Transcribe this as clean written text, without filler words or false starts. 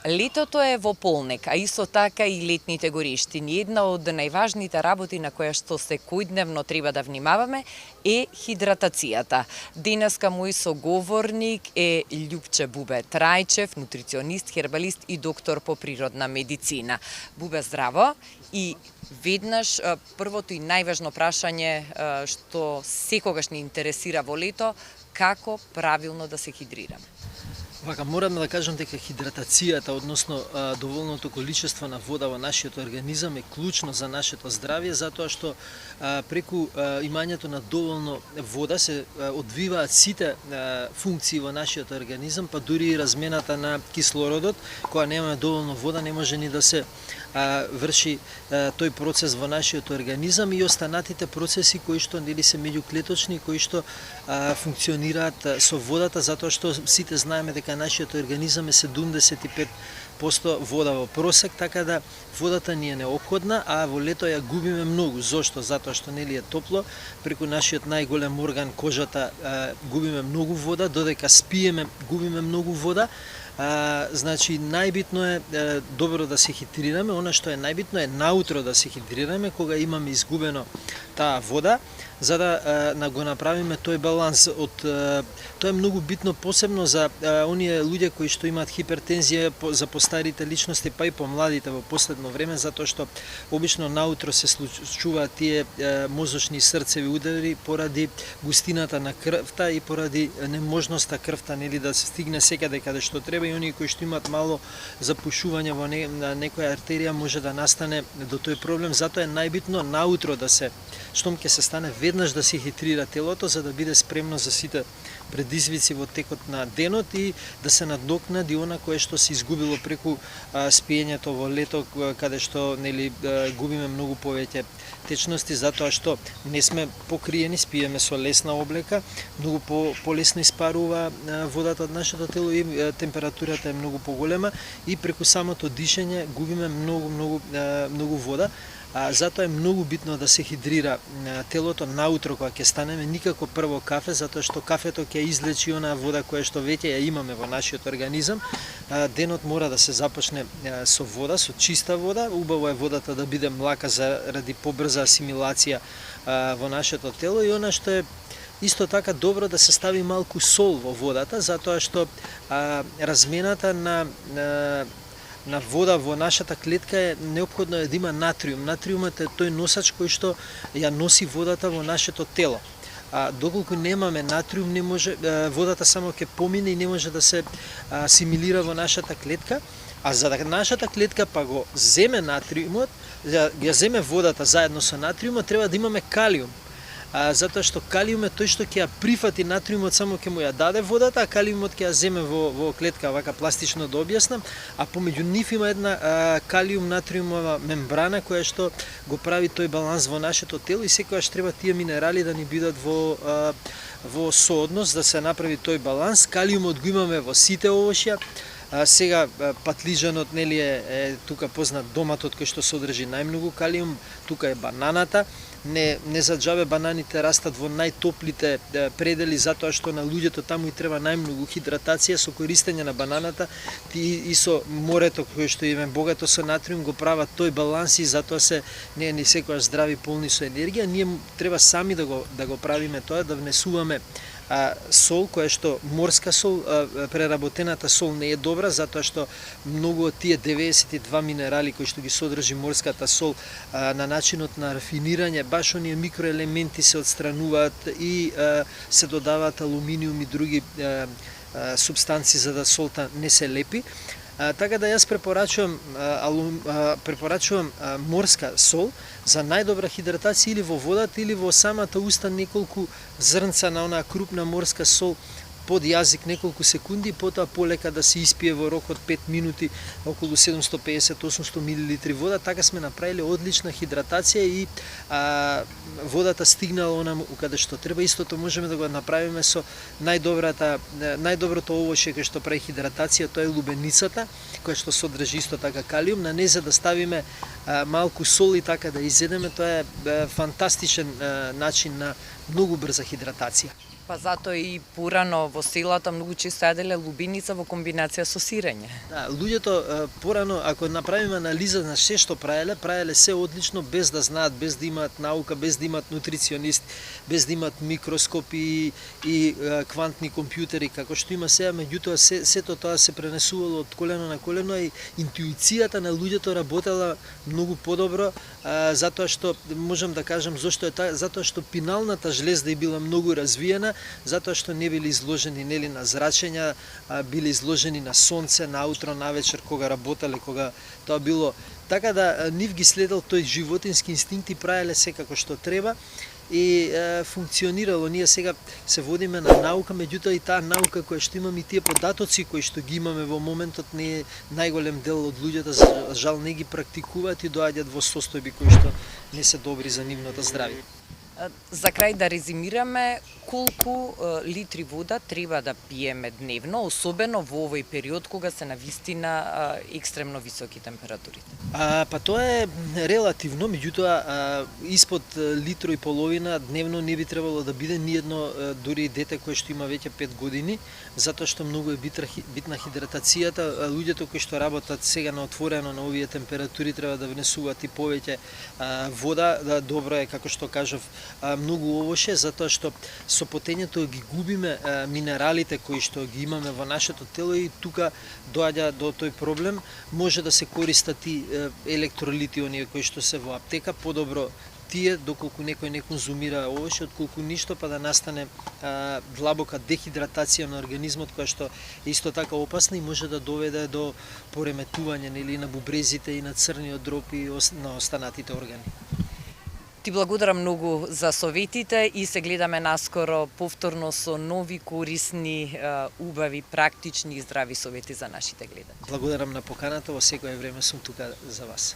Летото е во полнек, а исто така и летните гориштини. Една од најважните работи на која што секојдневно треба да внимаваме е хидратацијата. Денеска мој соговорник е Љупче Бубе Трајчев, нутриционист, хербалист и доктор по природна медицина. Бубе, здраво! И веднаш првото и најважно прашање што секогаш ни интересира во лето, како правилно да се хидрираме? Вака, морам да кажам дека хидратацијата, односно доволното количество на вода во нашиот организам е клучно за нашето здравје, затоа што преку имањето на доволно вода се одвиваат сите функции во нашиот организам, па дури и размената на кислородот. Кога немаме доволно вода, не може ни да се врши тој процес во нашиот организам и останатите процеси кои што нели се меѓуклеточни, кои што функционираат со водата, затоа што сите знаеме дека нашиот организам е 75% вода во просек, така да водата ни е неопходна, а во лето ја губиме многу. Зошто? Затоа што нели е топло, преку нашиот најголем орган кожата губиме многу вода, додека спиеме губиме многу вода. Значи најбитно е добро да се хидрираме, она што е најбитно е наутро да се хидрираме кога имаме изгубено таа вода, за да го направиме тој баланс тоа е многу битно посебно за оние луѓе кои што имаат хипертензија, за постарите личности, па и помладите во последно време, затоа што обично наутро се случуваат тие мозочни и срцеви удари поради густината на крвта и поради неможноста крвта нели да се стигне секаде каде што треба, и оние кои што имаат мало запушување во некоја артерија може да настане до тој проблем. Затоа е најбитно наутро да се, штом ќе се стане, веднаш да се хидрира телото за да биде спремно за сите предизвици во текот на денот и да се надокнади она кое што се изгубило преку спиењето во лето, каде што нели губиме многу повеќе течности, затоа што не сме покриени, спиеме со лесна облека, многу полесно испарува водата од нашето тело и температурата е многу поголема и преку самото дишење губиме многу вода. Затоа е многу битно да се хидрира телото наутро кога ќе станеме, никако прво кафе, затоа што кафето ќе излечи онаа вода која што веќе ја имаме во нашиот организам. Денот мора да се започне со вода, со чиста вода. Убаво е водата да биде млака заради побрза асимилација во нашето тело и она што е исто така добро да се стави малку сол во водата, затоа што размената на вода во нашата клетка е неопходно да има натриум. Натриумот е тој носач кој што ја носи водата во нашето тело. Доколку немаме натриум, не може водата само ќе помине и не може да се асимилира во нашата клетка, а за да нашата клетка па го земе натриумот, ја земе водата заедно со натриумот, треба да имаме калиум. Затоа што калиум е тој што ќе ја прифати натриумот, само ќе му ја даде водата, а калиумот ќе ја земе во клетка, вака пластично да објаснам, а помеѓу нив има една калиум-натриумова мембрана која што го прави тој баланс во нашето тело и секогаш треба тие минерали да ни бидат во сооднос, да се направи тој баланс. Калиумот го имаме во сите овошја. Сега патлижанот нели е тука познат доматот кој што содржи најмногу калиум, тука е бананата. Не за џабе бананите растат во најтоплите предели, затоа што на луѓето таму и треба најмногу хидратација. Со користење на бананата и со морето кое што е богато со натриум го прават тој баланс и затоа се не секогаш здрави, полни со енергија. Ние треба сами да го правиме тоа, да внесуваме сол, која што морска сол, преработената сол не е добра, затоа што многу од тие 92 минерали кои што ги содржи морската сол на начинот на рафинирање, баш оние микроелементи се отстрануваат и се додаваат алуминиум и други субстанции за да солта не се лепи. Така да јас препорачувам морска сол за најдобра хидратација или во водата или во самата уста неколку зрнца на онаа крупна морска сол под јазик неколку секунди, потоа полека да се испие во рок од 5 минути околу 750-800 мл вода. Така сме направиле одлична хидратација и водата стигнала онаму каде што треба. Истото можеме да го направиме со најдоброто овошје кое што прави хидратација, тоа е лубеницата, која што содржи исто така калиум. На неја да ставиме малку сол и така да изедеме, тоа е фантастичен начин на многу брза хидратација. Па затоа и порано во селата многу често јаделе лубиница во комбинација со сирење. Да, луѓето порано, ако направиме анализа на се што правеле се одлично без да знаат, без да имаат наука, без да имаат нутриционист, без да имаат микроскопи и квантни компјутери како што има сега, меѓутоа сето тоа се пренесувало од колено на колено и интуицијата на луѓето работела многу подобро, затоа што можам да кажам зошто е така, затоа што пиналната жлезда е била многу развиена, затоа што не били изложени нели на зрачења, били изложени на сонце, наутро, навечер кога работеле, кога тоа било. Така да нив ги следел тој животински инстинкт и правеле се како што треба и функционирало. Ние сега се водиме на наука, меѓутоа и таа наука која што имаме и тие податоци кои што ги имаме во моментот не е најголем дел од луѓето жал не ги практикуваат и доаѓаат во состојби кои што не се добри за нивното здравје. За крај да резимираме, колку литри вода треба да пиеме дневно, особено во овој период кога се навистина екстремно високи температурите? Па тоа е релативно, меѓутоа испод литро и половина дневно не би требало да биде ниедно, дури и дете кое што има веќе 5 години, затоа што многу е битна хидратацијата. Луѓето кои што работат сега на отворено на овие температури треба да внесуваат и повеќе вода. Добро е, како што кажав, многу овоше, затоа што со потењето ги губиме минералите кои што ги имаме во нашето тело и тука доаѓа до тој проблем. Може да се користат и електролити, оние кои што се во аптека, подобро тие доколку некој не конзумира овоше, отколку ништо, па да настане длабока дехидратација на организмот, која што е исто така опасна и може да доведе до пореметување нели на бубрезите и на црниот дроб и на останатите органи. Ти благодарам многу за советите и се гледаме наскоро повторно со нови корисни, убави, практични и здрави совети за нашите гледачи. Благодарам на поканата, во секое време сум тука за вас.